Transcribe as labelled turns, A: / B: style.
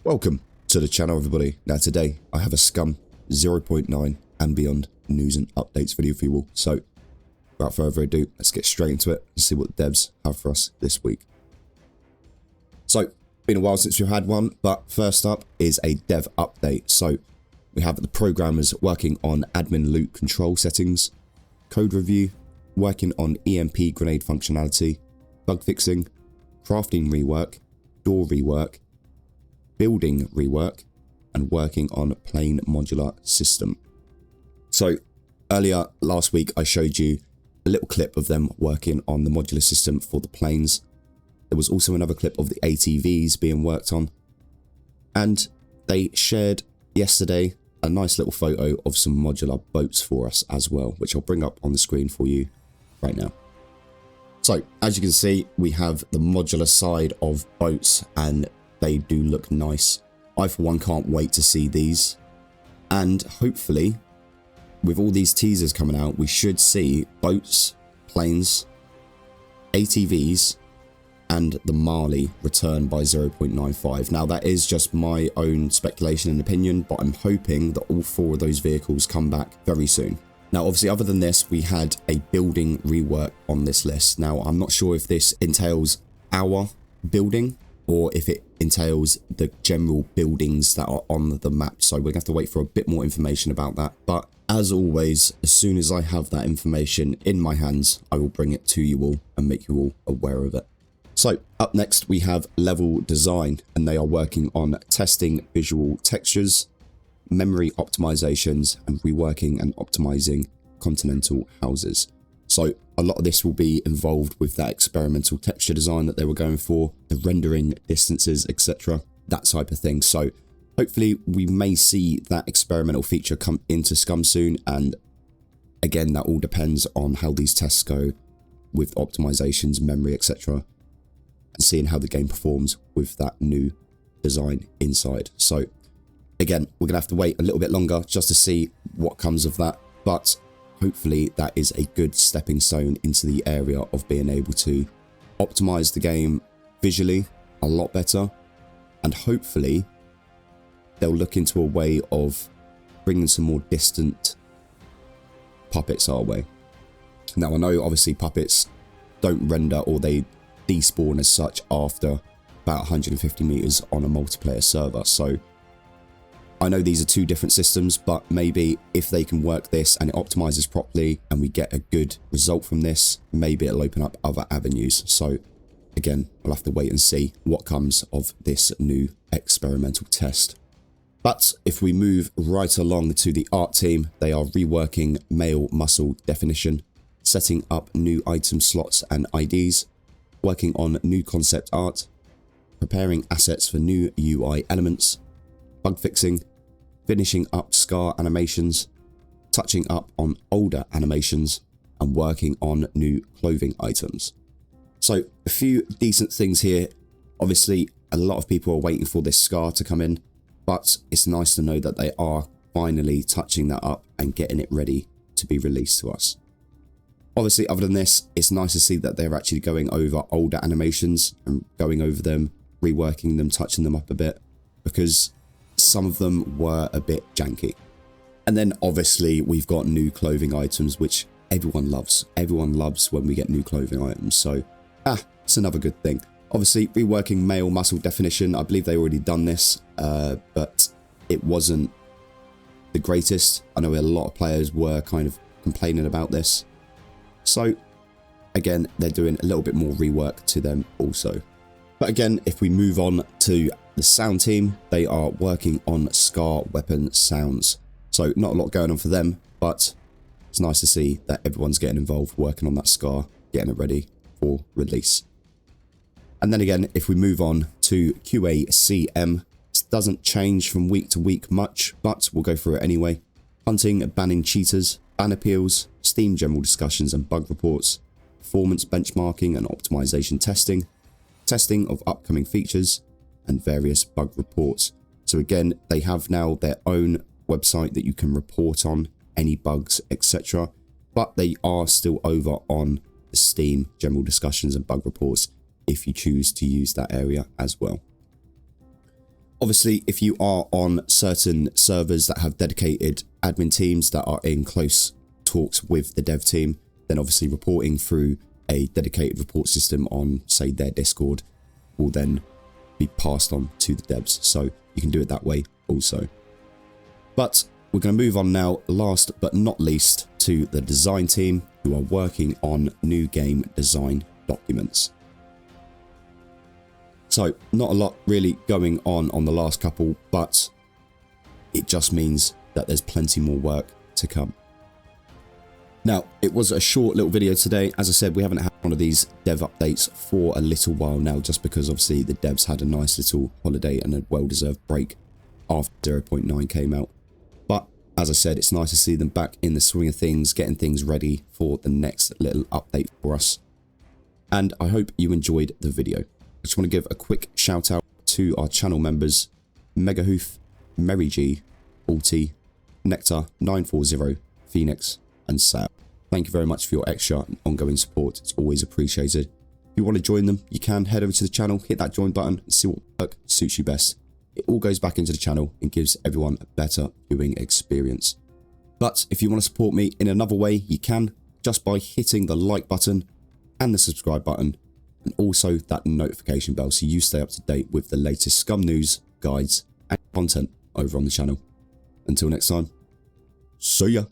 A: Welcome to the channel, everybody. Now today I have a Scum 0.9 and beyond news and updates video for you all. So without further ado, let's get straight into it and see what the devs have for us this week. So been a while since we've had one, but first up is a dev update. So we have the programmers working on admin loot control settings, code review, working on EMP grenade functionality, bug fixing, crafting rework, door rework, building rework, and working on plane modular system. So earlier last week I showed you a little clip of them working on the modular system for the planes. There was also another clip of the ATVs being worked on, and they shared yesterday a nice little photo of some modular boats for us as well, which I'll bring up on the screen for you right now. So as you can see, we have the modular side of boats and they do look nice. I for one can't wait to see these, and hopefully with all these teasers coming out we should see boats, planes, ATVs and the Marley return by 0.95. Now that is just my own speculation and opinion, but I'm hoping that all four of those vehicles come back very soon. Now obviously other than this we had a building rework on this list. Now I'm not sure if this entails our building or if it entails the general buildings that are on the map. So we're going to have to wait for a bit more information about that. But as always, as soon as I have that information in my hands, I will bring it to you all and make you all aware of it. So up next we have level design, and they are working on testing visual textures, memory optimizations, and reworking and optimizing continental houses. So a lot of this will be involved with that experimental texture design that they were going for, the rendering distances, etc., that type of thing. So hopefully we may see that experimental feature come into Scum soon, and again that all depends on how these tests go with optimizations, memory, etc., and seeing how the game performs with that new design inside. So again, we're gonna have to wait a little bit longer just to see what comes of that, but hopefully that is a good stepping stone into the area of being able to optimize the game visually a lot better, and hopefully they'll look into a way of bringing some more distant puppets our way. Now I know obviously puppets don't render, or they despawn as such after about 150 meters on a multiplayer server, so I know these are two different systems, but maybe if they can work this and it optimizes properly and we get a good result from this, maybe it'll open up other avenues. So again, we'll have to wait and see what comes of this new experimental test. But if we move right along to the art team, they are reworking male muscle definition, setting up new item slots and IDs, working on new concept art, preparing assets for new UI elements, bug fixing, finishing up scar animations, touching up on older animations, and working on new clothing items. So a few decent things here. Obviously a lot of people are waiting for this scar to come in, but it's nice to know that they are finally touching that up and getting it ready to be released to us. Obviously other than this, it's nice to see that they're actually going over older animations and going over them, reworking them, touching them up a bit, because some of them were a bit janky. And then obviously we've got new clothing items, which everyone loves. Everyone loves when we get new clothing items, so it's another good thing. Obviously reworking male muscle definition, I believe they already done this, but it wasn't the greatest. I know a lot of players were kind of complaining about this, so again they're doing a little bit more rework to them also. But again, if we move on to the sound team, they are working on Scar weapon sounds. So not a lot going on for them, but it's nice to see that everyone's getting involved, working on that Scar, getting it ready for release. And then again, if we move on to QACM, this doesn't change from week to week much, but we'll go through it anyway. Hunting, banning cheaters, ban appeals, Steam general discussions and bug reports, performance benchmarking and optimization testing, testing of upcoming features, and various bug reports. So again, they have now their own website that you can report on any bugs, etc., but they are still over on the Steam general discussions and bug reports if you choose to use that area as well. Obviously, if you are on certain servers that have dedicated admin teams that are in close talks with the dev team, then obviously reporting through a dedicated report system on, say, their Discord will then be passed on to the devs. So you can do it that way also. But we're going to move on now, last but not least, to the design team who are working on new game design documents. So not a lot really going on the last couple, but it just means that there's plenty more work to come. Now, it was a short little video today. As I said, we haven't had one of these dev updates for a little while now, just because obviously the devs had a nice little holiday and a well-deserved break after 0.9 came out. But as I said, it's nice to see them back in the swing of things, getting things ready for the next little update for us. And I hope you enjoyed the video. I just want to give a quick shout out to our channel members, Megahoof, Mary G, Alti, Nectar 940, Phoenix, and Sal. Thank you very much for your extra and ongoing support. It's always appreciated. If you want to join them, you can head over to the channel, hit that join button, and see what work suits you best. It all goes back into the channel and gives everyone a better viewing experience. But if you want to support me in another way, you can, just by hitting the like button and the subscribe button, and also that notification bell so you stay up to date with the latest Scum news, guides, and content over on the channel. Until next time, see ya!